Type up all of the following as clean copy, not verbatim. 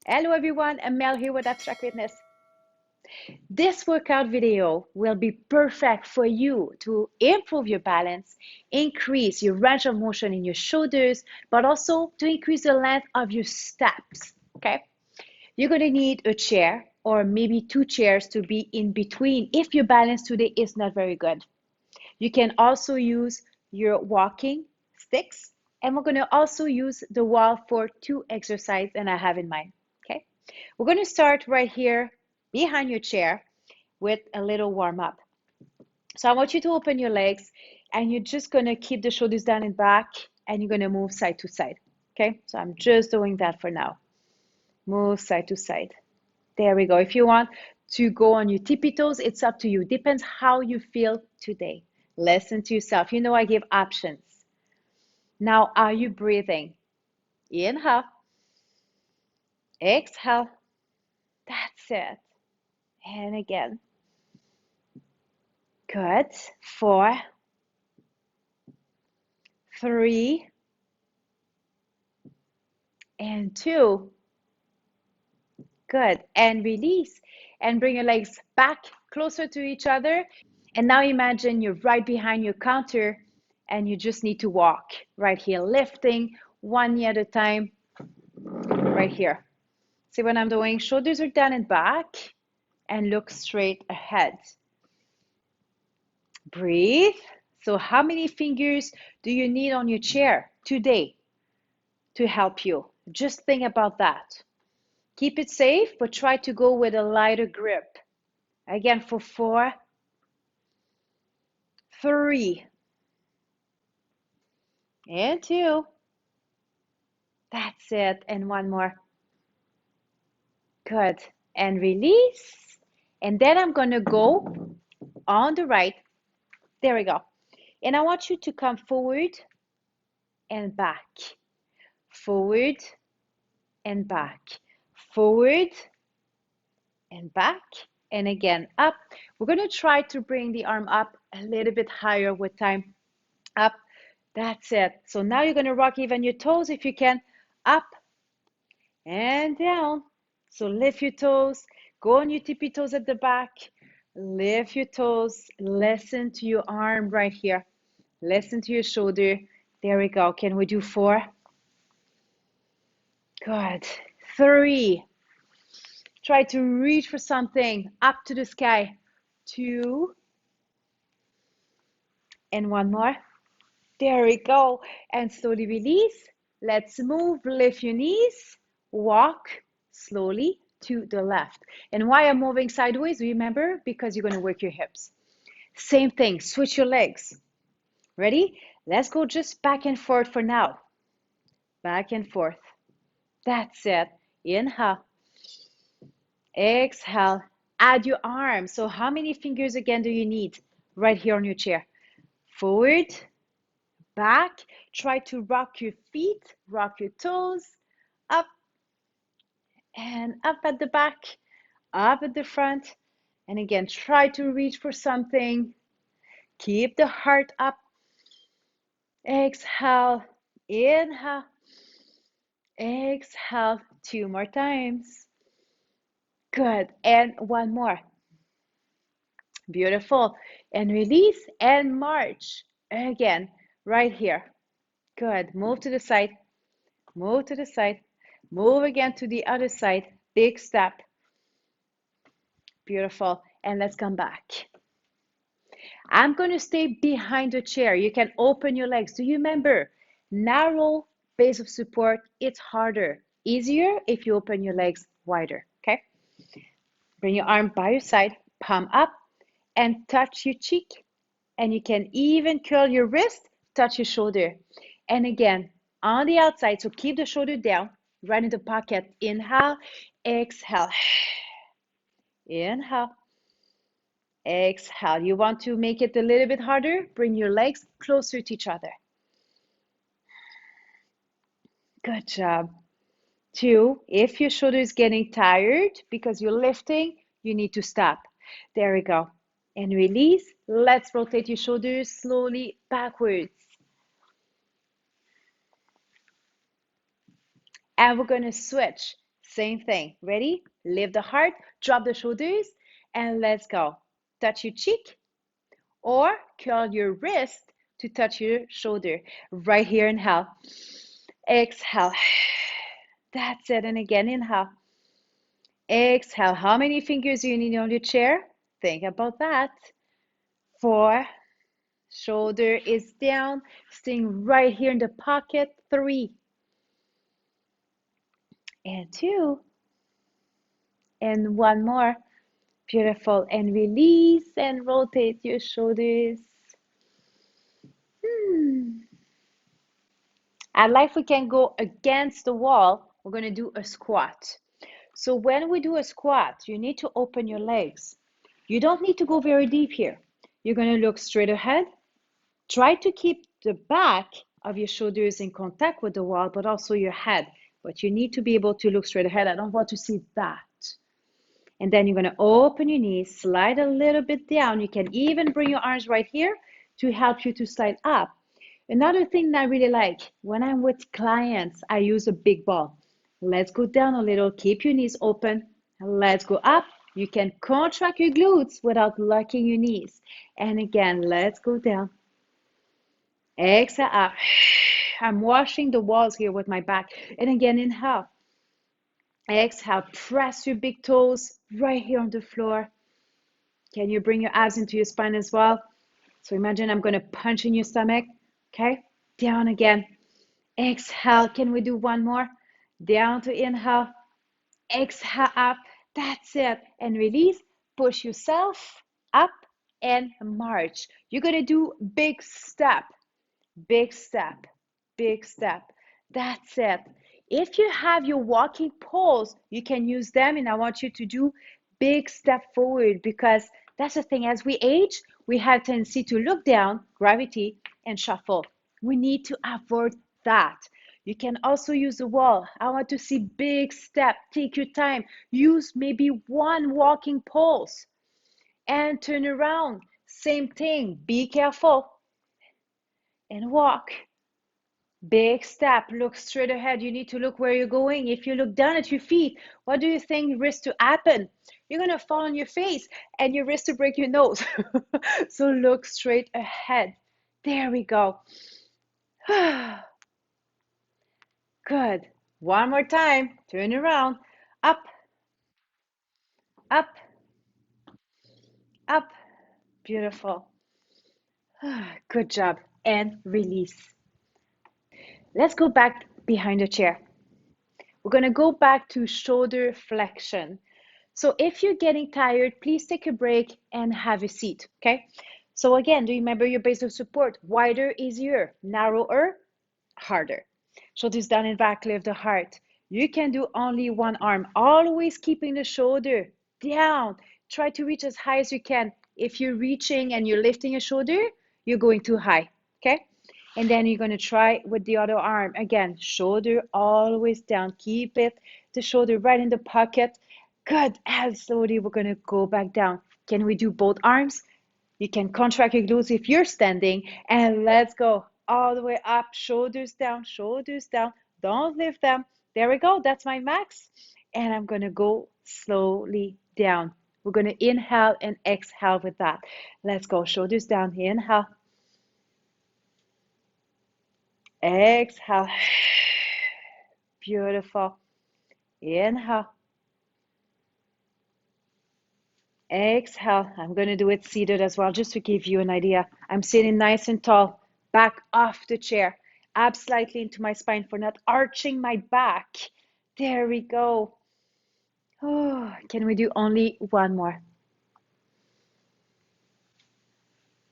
Hello everyone, I'm Mel here with Abstract Fitness. This workout video will be perfect for you to improve your balance, increase your range of motion in your shoulders, but also to increase the length of your steps, okay? You're gonna need a chair or maybe two chairs to be in between if your balance today is not very good. You can also use your walking sticks, and we're gonna also use the wall for two exercises that I have in mind, okay? We're going to start right here behind your chair with a little warm up. So I want you to open your legs and you're just going to keep the shoulders down and back and you're going to move side to side. Okay, so I'm just doing that for now. Move side to side. There we go. If you want to go on your tippy toes, it's up to you. Depends how you feel today. Listen to yourself. You know I give options. Now, are you breathing? Inhale. Exhale. That's it. And again. Good. 4, 3, and 2. Good. And release. And bring your legs back closer to each other. And now imagine you're right behind your counter and you just need to walk right here, lifting one knee at a time right here. See what I'm doing? Shoulders are down and back and look straight ahead. Breathe. So how many fingers do you need on your chair today to help you? Just think about that. Keep it safe, but try to go with a lighter grip. Again, for 4, 3, and 2. That's it. And one more. Good. And release. And then I'm going to go on the right. There we go. And I want you to come forward and back. Forward and back. Forward and back. And again, up. We're going to try to bring the arm up a little bit higher with time. Up. That's it. So now you're going to rock even your toes if you can. Up and down. So lift your toes. Go on your tippy toes at the back. Lift your toes. Listen to your arm right here. Listen to your shoulder. There we go. Can we do 4? Good. 3. Try to reach for something up to the sky. 2. And one more. There we go. And slowly release. Let's move. Lift your knees. Walk slowly to the left. And why I'm moving sideways, remember, because you're going to work your hips. Same thing. Switch your legs. Ready? Let's go just back and forth for now. Back and forth. That's it. Inhale. Exhale. Add your arms. So how many fingers again do you need? Right here on your chair. Forward. Back. Try to rock your feet. Rock your toes. Up. And up at the back. Up at the front. And again, try to reach for something. Keep the heart up. Exhale. Inhale. Exhale. 2 more times. Good. And one more. Beautiful. And release and march. Again, right here. Good. Move to the side. Move to the side. Move again to the other side. Big step. Beautiful. And let's come back. I'm going to stay behind the chair. You can open your legs. Do you remember? Narrow base of support, it's harder. Easier if you open your legs wider, okay? Bring your arm by your side, palm up, and touch your cheek. And you can even curl your wrist, touch your shoulder. And again, on the outside, so keep the shoulder down, right in the pocket. Inhale, exhale. Inhale. Exhale. You want to make it a little bit harder? Bring your legs closer to each other. Good job. 2, if your shoulder is getting tired because you're lifting, you need to stop. There we go. And release. Let's rotate your shoulders slowly backwards. And we're going to switch Same thing. Ready? Lift the heart, drop the shoulders, and let's go. Touch your cheek or curl your wrist to touch your shoulder. Right here, inhale. Exhale. That's it. And again, inhale. Exhale. How many fingers do you need on your chair? Think about that. 4. Shoulder is down. Staying right here in the pocket. 3. And 2. And 1 more. Beautiful. And release and rotate your shoulders. At life, we can go against the wall. We're going to do a squat. So when we do a squat, you need to open your legs. You don't need to go very deep here. You're going to look straight ahead. Try to keep the back of your shoulders in contact with the wall, but also your head. But you need to be able to look straight ahead. I don't want to see that. And then you're going to open your knees, slide a little bit down. You can even bring your arms right here to help you to slide up. Another thing that I really like, when I'm with clients, I use a big ball. Let's go down a little, keep your knees open. Let's go up. You can contract your glutes without locking your knees. And again, let's go down. Exhale up. I'm washing the walls here with my back. And again, inhale. Exhale, press your big toes right here on the floor. Can you bring your abs into your spine as well? So imagine I'm going to punch in your stomach. Okay, down again. Exhale. Can we do one more? Down to inhale. Exhale up. That's it. And release. Push yourself up and march. You're going to do big step, big step, big step. That's it. If you have your walking poles, you can use them, and I want you to do big step forward, because that's the thing. As we age, we have tendency to look down, gravity, and shuffle. We need to avoid that. You can also use the wall. I want to see big step. Take your time. Use maybe one walking pulse and turn around. Same thing. Be careful and walk. Big step. Look straight ahead. You need to look where you're going. If you look down at your feet, what do you think risks to happen? You're going to fall on your face and you risk to break your nose. So look straight ahead. There we go. Good. One more time. Turn around. Up, up, up. Beautiful. Good job. And release. Let's go back behind the chair. We're going to go back to shoulder flexion. So if you're getting tired, please take a break and have a seat, okay? So again, do you remember your base of support? Wider, easier. Narrower, harder. Shoulders down and back, lift the heart. You can do only one arm, always keeping the shoulder down. Try to reach as high as you can. If you're reaching and you're lifting your shoulder, you're going too high, okay? And then you're going to try with the other arm. Again, shoulder always down. Keep it, the shoulder right in the pocket. Good. And slowly we're going to go back down. Can we do both arms? You can contract your glutes if you're standing. And let's go all the way up. Shoulders down, shoulders down. Don't lift them. There we go. That's my max. And I'm going to go slowly down. We're going to inhale and exhale with that. Let's go. Shoulders down. Inhale. Exhale. Beautiful. Inhale. Exhale. I'm going to do it seated as well, just to give you an idea. I'm sitting nice and tall, back off the chair, abs slightly into my spine for not arching my back. There we go. Oh, can we do only one more?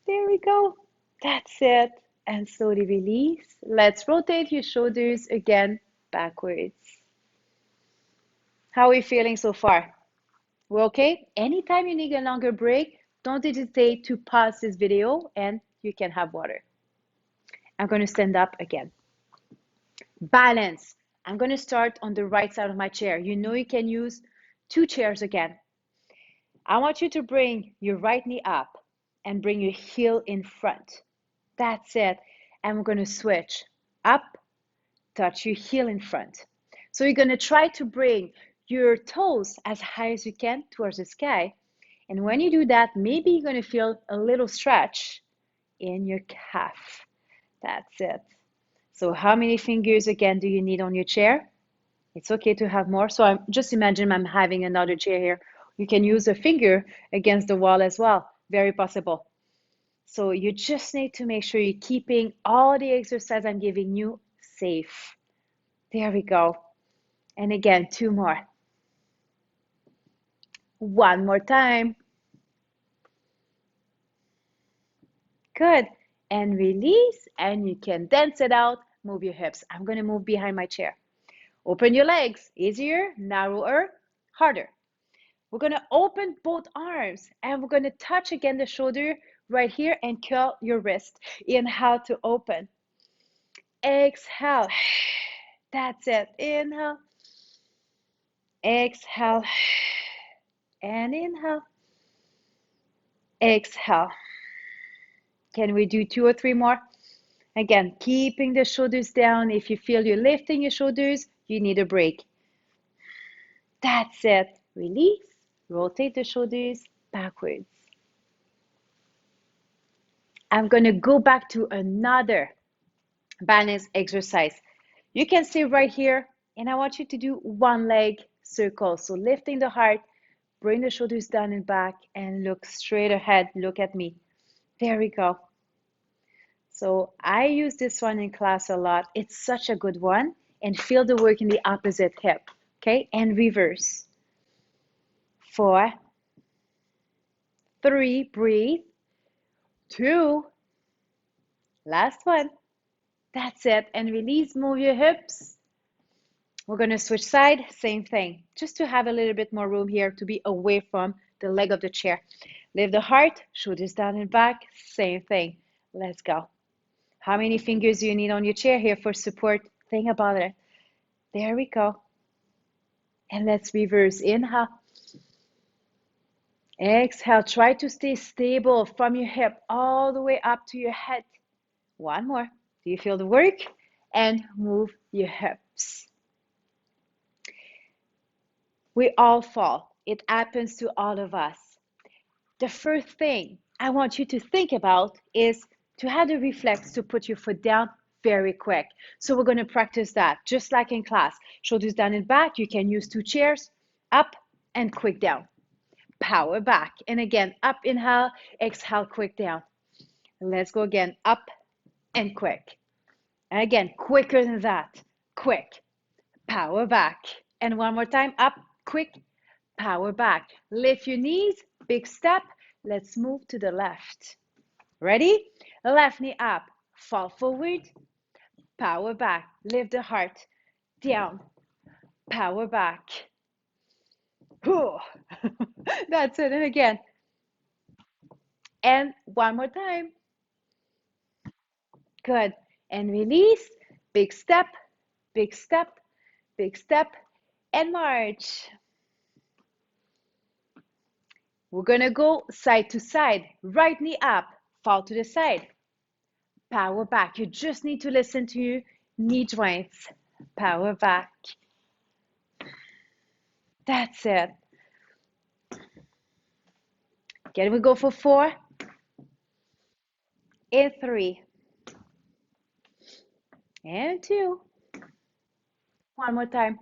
There we go. That's it. And slowly release. Let's rotate your shoulders again backwards. How are we feeling so far? We're okay? Anytime you need a longer break, don't hesitate to pause this video and you can have water. I'm going to stand up again. Balance. I'm going to start on the right side of my chair. You know you can use 2 chairs again. I want you to bring your right knee up and bring your heel in front. That's it. And we're going to switch up, touch your heel in front. So you're going to try to bring your toes as high as you can towards the sky. And when you do that, maybe you're going to feel a little stretch in your calf. That's it. So how many fingers again do you need on your chair? It's okay to have more. So I'm just imagine I'm having another chair here. You can use a finger against the wall as well. Very possible. So you just need to make sure you're keeping all the exercise I'm giving you safe. There we go. And again, 2 more. 1 more time. Good. And release, and you can dance it out. Move your hips. I'm going to move behind my chair. Open your legs. Easier, narrower, harder. We're going to open both arms, and we're going to touch again the shoulder right here and curl your wrist. Inhale to open. Exhale. That's it. Inhale. Exhale. And inhale. Exhale. Can we do 2 or 3 more? Again, keeping the shoulders down. If you feel you're lifting your shoulders, you need a break. That's it. Release. Rotate the shoulders backwards. I'm going to go back to another balance exercise. You can stay right here, and I want you to do 1 leg circle. So lifting the heart, bring the shoulders down and back, and look straight ahead. Look at me. There we go. So I use this one in class a lot. It's such a good one. And feel the work in the opposite hip. Okay, and reverse. 4, 3, breathe. 2, last one. That's it. And release, move your hips. We're going to switch side, same thing. Just to have a little bit more room here to be away from the leg of the chair. Lift the heart, shoulders down and back, same thing. Let's go. How many fingers do you need on your chair here for support? Think about it. There we go. And let's reverse. Inhale. Exhale. Try to stay stable from your hip all the way up to your head. 1 more. Do you feel the work? And move your hips. We all fall. It happens to all of us. The first thing I want you to think about is to have the reflex to put your foot down very quick. So we're going to practice that just like in class. Shoulders down and back. You can use 2 chairs, up and quick down. Power back. And again, up, inhale, exhale, quick down. Let's go again, up and quick. And again, quicker than that. Quick. Power back. And 1 more time, up, quick, power back. Lift your knees, big step. Let's move to the left. Ready? Left knee up, fall forward, power back. Lift the heart, down, power back. That's it. And again. And 1 more time. Good. And release, big step, big step, big step, and march. We're going to go side to side. Right knee up, fall to the side. Power back. You just need to listen to your knee joints. Power back. That's it. Can we go for 4? And 3. And 2. 1 more time.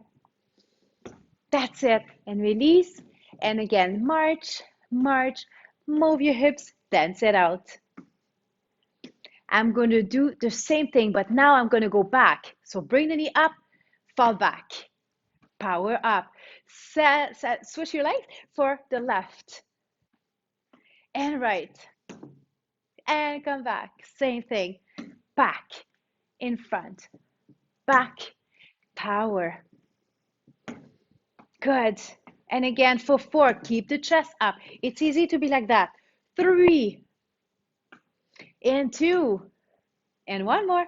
That's it. And release. And again, march, march, move your hips, dance it out. I'm going to do the same thing, but now I'm going to go back. So bring the knee up, fall back, power up. Switch your legs for the left and right. And come back. Same thing. Back, in front, back, power. Good. And again for 4, keep the chest up. It's easy to be like that. 3, and 2, and 1 more.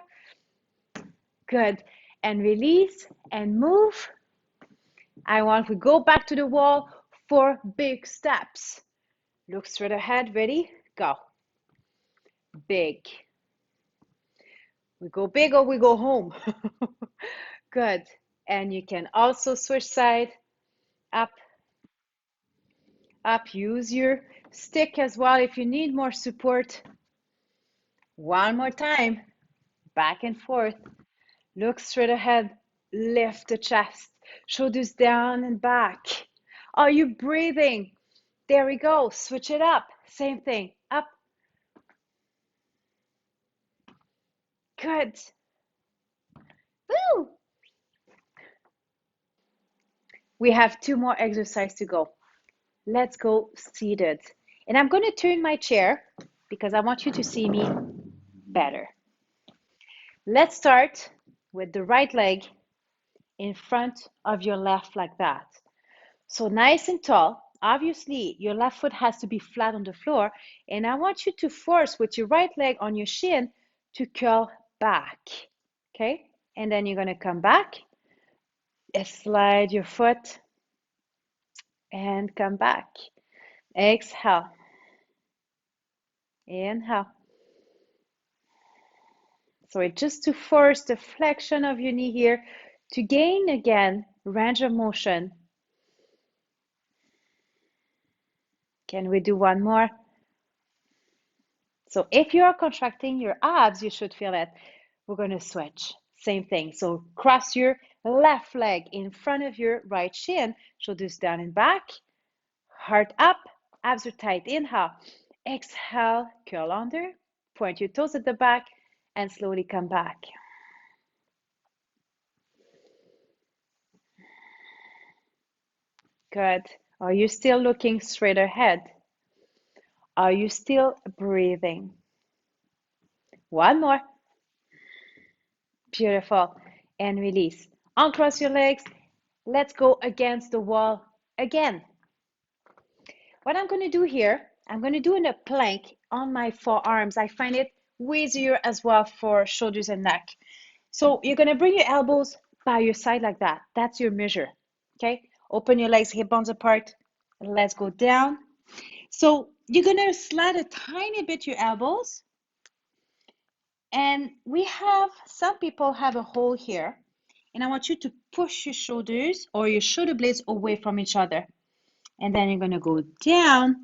Good. And release and move. I want to go back to the wall for big steps. Look straight ahead. Ready? Go. Big. We go big or we go home. Good. And you can also switch side. Up, up. Use your stick as well if you need more support. One more time. Back and forth. Look straight ahead. Lift the chest. Shoulders down and back. Are you breathing? There we go. Switch it up. Same thing. Up. Good. Woo! We have 2 more exercises to go. Let's go seated. And I'm going to turn my chair because I want you to see me better. Let's start with the right leg in front of your left like that. So nice and tall. Obviously, your left foot has to be flat on the floor. And I want you to force with your right leg on your shin to curl back. Okay? And then you're going to come back, slide your foot, and come back. Exhale. Inhale. So it's just to force the flexion of your knee here to gain again range of motion. Can we do one more? So if you are contracting your abs, you should feel it. We're going to switch. Same thing. So cross your left leg in front of your right shin, shoulders down and back, heart up, abs are tight. Inhale. Exhale, curl under, point your toes at the back, and slowly come back. Good. Are you still looking straight ahead? Are you still breathing? One more. Beautiful. And release. Uncross your legs. Let's go against the wall again. What I'm going to do here, I'm going to do in a plank on my forearms. I find it way easier as well for shoulders and neck. So you're going to bring your elbows by your side like that. That's your measure. Okay? Open your legs, hip bones apart. Let's go down. So you're going to slide a tiny bit your elbows. And we have, some people have a hole here. And I want you to push your shoulders or your shoulder blades away from each other. And then you're going to go down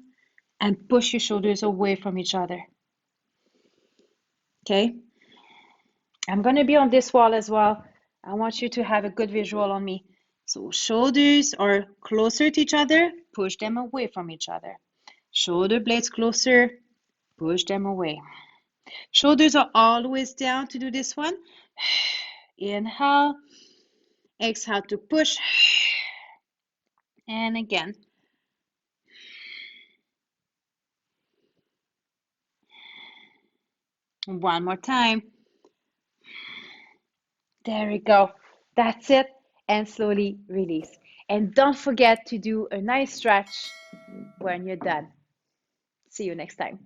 and push your shoulders away from each other. Okay? I'm going to be on this wall as well. I want you to have a good visual on me. So shoulders are closer to each other, push them away from each other. Shoulder blades closer, push them away. Shoulders are always down to do this one. Inhale, exhale to push. And again. One more time. There we go. That's it. And slowly release. And don't forget to do a nice stretch when you're done. See you next time.